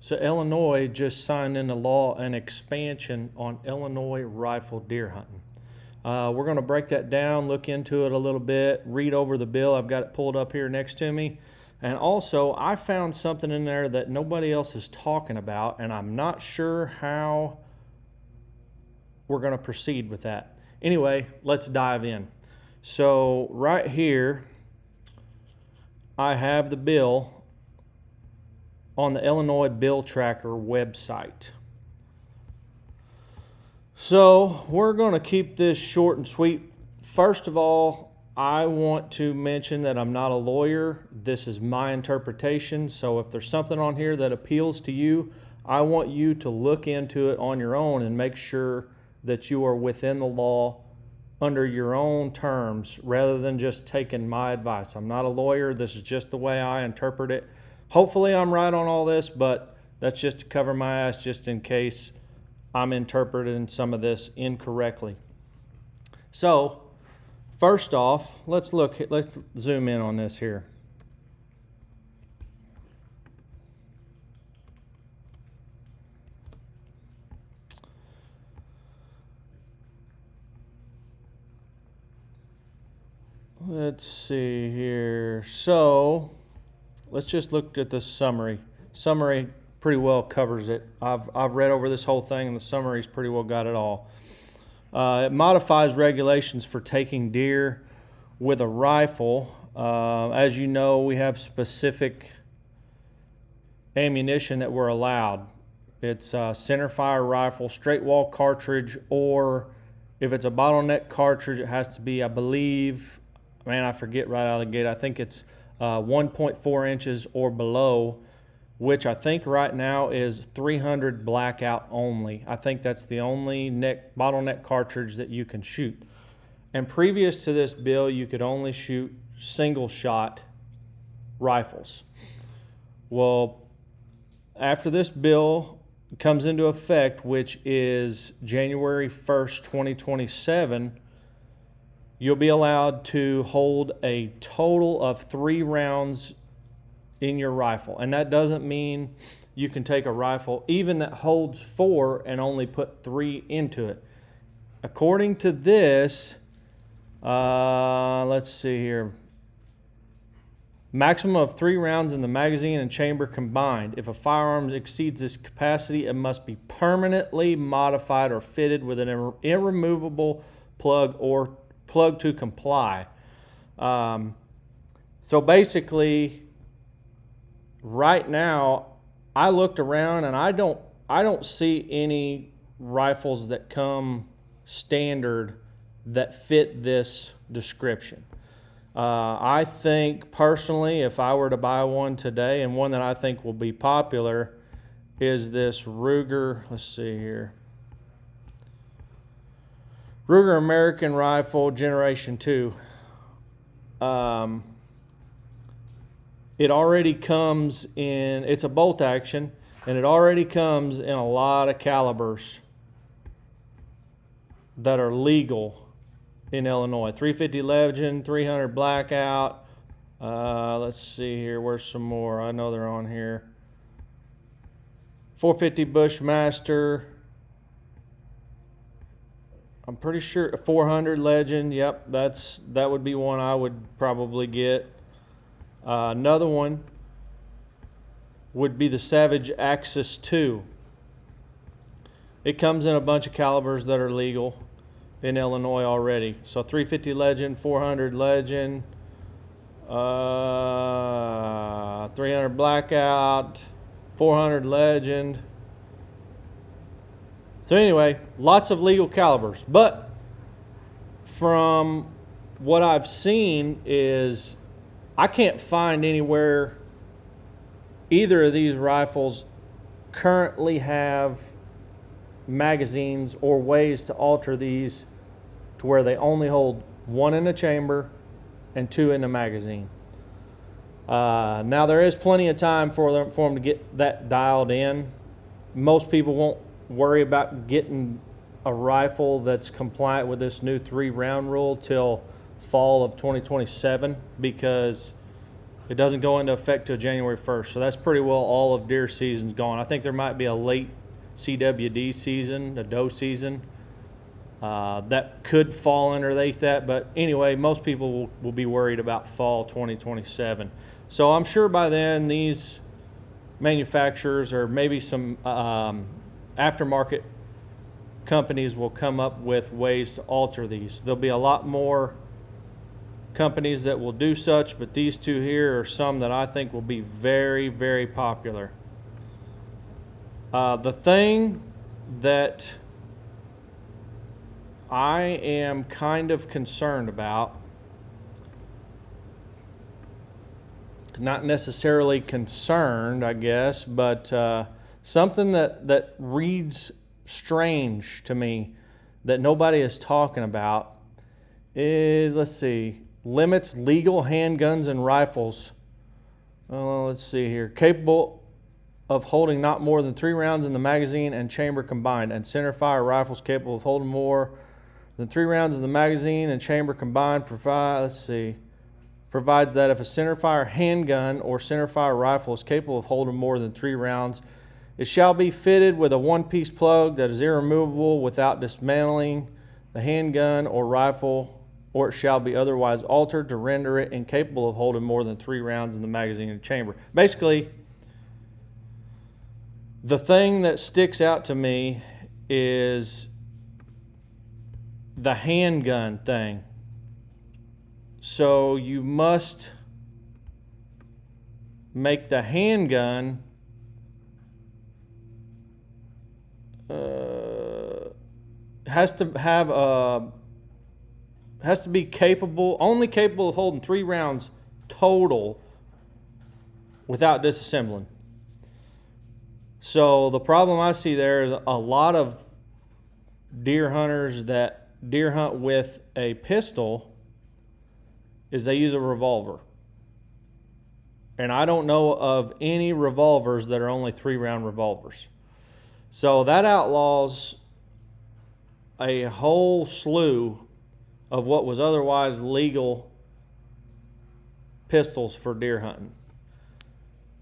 So Illinois just signed into law an expansion on Illinois rifle deer hunting. We're going to break that down, look into it a little bit, read over the bill. I've got it pulled up here next to me. And also, I found something in there that nobody else is talking about, and I'm not sure how we're going to proceed with that. Anyway, let's dive in. So right here, I have the bill on the Illinois Bill Tracker website. So we're going to keep this short and sweet. First of all, I want to mention that I'm not a lawyer. This is my interpretation. So if there's something on here that appeals to you, I want you to look into it on your own and make sure that you are within the law under your own terms rather than just taking my advice. I'm not a lawyer. This is just the way I interpret it. Hopefully I'm right on all this, but that's just to cover my ass just in case I'm interpreting some of this incorrectly. So, first off, let's zoom in on this here. Let's see here. So, let's just look at the summary. Summary pretty well covers it. I've read over this whole thing, and the summary's pretty well got it all. It modifies regulations for taking deer with a rifle. As you know, we have specific ammunition that we're allowed. It's a centerfire rifle, straight wall cartridge, or if it's a bottleneck cartridge, it has to be, I believe, I forget right out of the gate, I think it's 1.4 inches or below, which I think right now is 300 blackout only. I think that's the only bottleneck cartridge that you can shoot. And previous to this bill, you could only shoot single shot rifles. Well, after this bill comes into effect, which is January 1st, 2027, you'll be allowed to hold a total of 3 rounds in your rifle. And that doesn't mean you can take a rifle even that holds 4 and only put 3 into it. According to this, let's see here. Maximum of 3 rounds in the magazine and chamber combined. If a firearm exceeds this capacity, it must be permanently modified or fitted with an irremovable plug to comply. So basically, right now, I looked around and I don't see any rifles that come standard that fit this description. I think personally, if I were to buy one today, and one that I think will be popular, is this Ruger, let's see here, Ruger American Rifle Generation 2. It already comes in, it's a bolt action, and it already comes in a lot of calibers that are legal in Illinois. 350 Legend, 300 Blackout. Let's see here, where's some more? I know they're on here. 450 Bushmaster. I'm pretty sure 400 Legend. Yep, that would be one I would probably get. Another one would be the Savage Axis 2. It comes in a bunch of calibers that are legal in Illinois already. So 350 Legend, 400 Legend, 300 Blackout, 400 Legend. So anyway, lots of legal calibers. But from what I've seen is I can't find anywhere either of these rifles currently have magazines or ways to alter these to where they only hold 1 in the chamber and 2 in the magazine. Now there is plenty of time for them to get that dialed in. Most people won't worry about getting a rifle that's compliant with this new 3-round rule till fall of 2027 because It doesn't go into effect till January 1st. So that's pretty well all of deer season's gone. I think there might be a late CWD season, a doe season. That could fall underneath that. But anyway, most people will be worried about fall 2027. So I'm sure by then these manufacturers or maybe some aftermarket companies will come up with ways to alter these. There'll be a lot more companies that will do such, but these two here are some that I think will be very, very popular. The thing that I am kind of concerned about, not necessarily concerned, I guess, but something that reads strange to me that nobody is talking about is, let's see, limits legal handguns and rifles. Let's see here. Capable of holding not more than 3 rounds in the magazine and chamber combined, and centerfire rifles capable of holding more than 3 rounds in the magazine and chamber combined provides that if a centerfire handgun or centerfire rifle is capable of holding more than 3 rounds, it shall be fitted with a one-piece plug that is irremovable without dismantling the handgun or rifle, or it shall be otherwise altered to render it incapable of holding more than 3 rounds in the magazine and chamber. Basically, the thing that sticks out to me is the handgun thing. So you must make the handgun has to be only capable of holding 3 rounds total without disassembling. So the problem I see there is a lot of deer hunters that deer hunt with a pistol is they use a revolver. And I don't know of any revolvers that are only 3-round revolvers. So that outlaws a whole slew of what was otherwise legal pistols for deer hunting.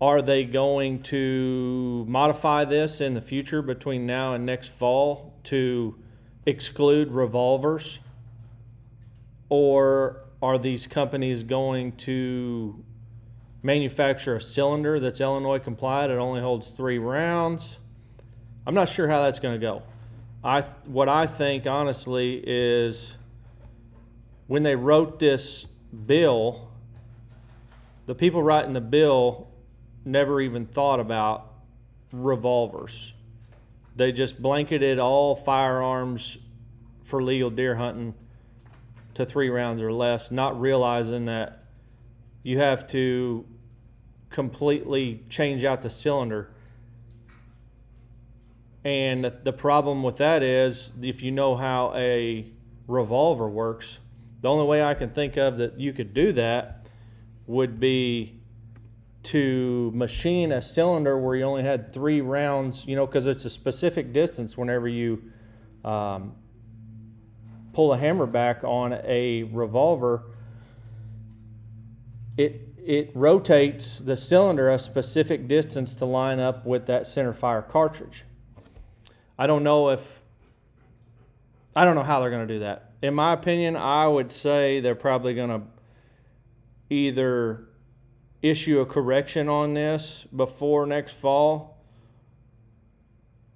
Are they going to modify this in the future between now and next fall to exclude revolvers? Or are these companies going to manufacture a cylinder that's Illinois compliant? It only holds 3 rounds. I'm not sure how that's going to go. What I think, honestly, is when they wrote this bill, the people writing the bill never even thought about revolvers. They just blanketed all firearms for legal deer hunting to 3 rounds or less, not realizing that you have to completely change out the cylinder. And the problem with that is, if you know how a revolver works, the only way I can think of that you could do that would be to machine a cylinder where you only had 3 rounds, because it's a specific distance whenever you pull a hammer back on a revolver. It rotates the cylinder a specific distance to line up with that center fire cartridge. I don't know how they're going to do that. In my opinion, I would say they're probably going to either issue a correction on this before next fall,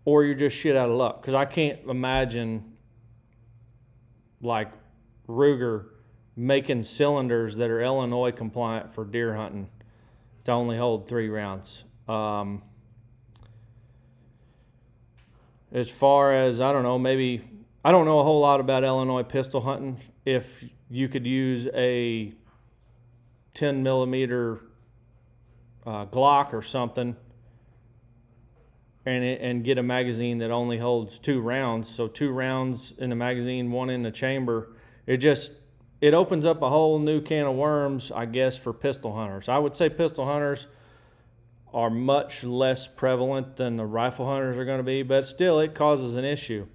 or you're just shit out of luck. Because I can't imagine like Ruger making cylinders that are Illinois compliant for deer hunting to only hold 3 rounds. As far as, I don't know a whole lot about Illinois pistol hunting. If you could use a 10 millimeter Glock or something and get a magazine that only holds 2 rounds, so 2 rounds in the magazine, 1 in the chamber, it opens up a whole new can of worms, I guess, for pistol hunters. I would say pistol hunters are much less prevalent than the rifle hunters are going to be, but still it causes an issue.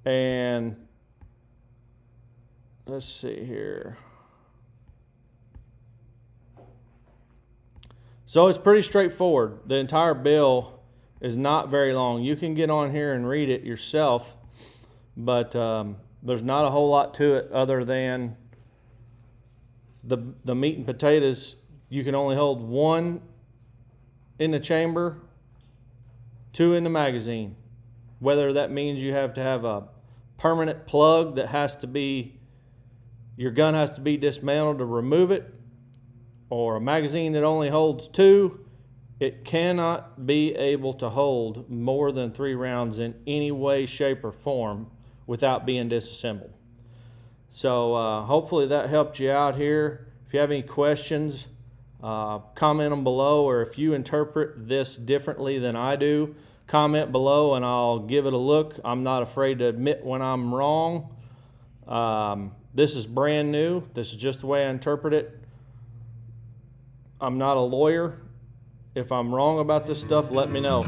And let's see here. So it's pretty straightforward. The entire bill is not very long. You can get on here and read it yourself, but there's not a whole lot to it other than the meat and potatoes. You can only hold 1 in the chamber, 2 in the magazine. Whether that means you have to have a permanent plug that has to be, your gun has to be dismantled to remove it, or a magazine that only holds 2, it cannot be able to hold more than 3 rounds in any way, shape, or form without being disassembled. So hopefully that helped you out here. If you have any questions, comment them below, or if you interpret this differently than I do, comment below and I'll give it a look. I'm not afraid to admit when I'm wrong. This is brand new. This is just the way I interpret it. I'm not a lawyer. If I'm wrong about this stuff, let me know.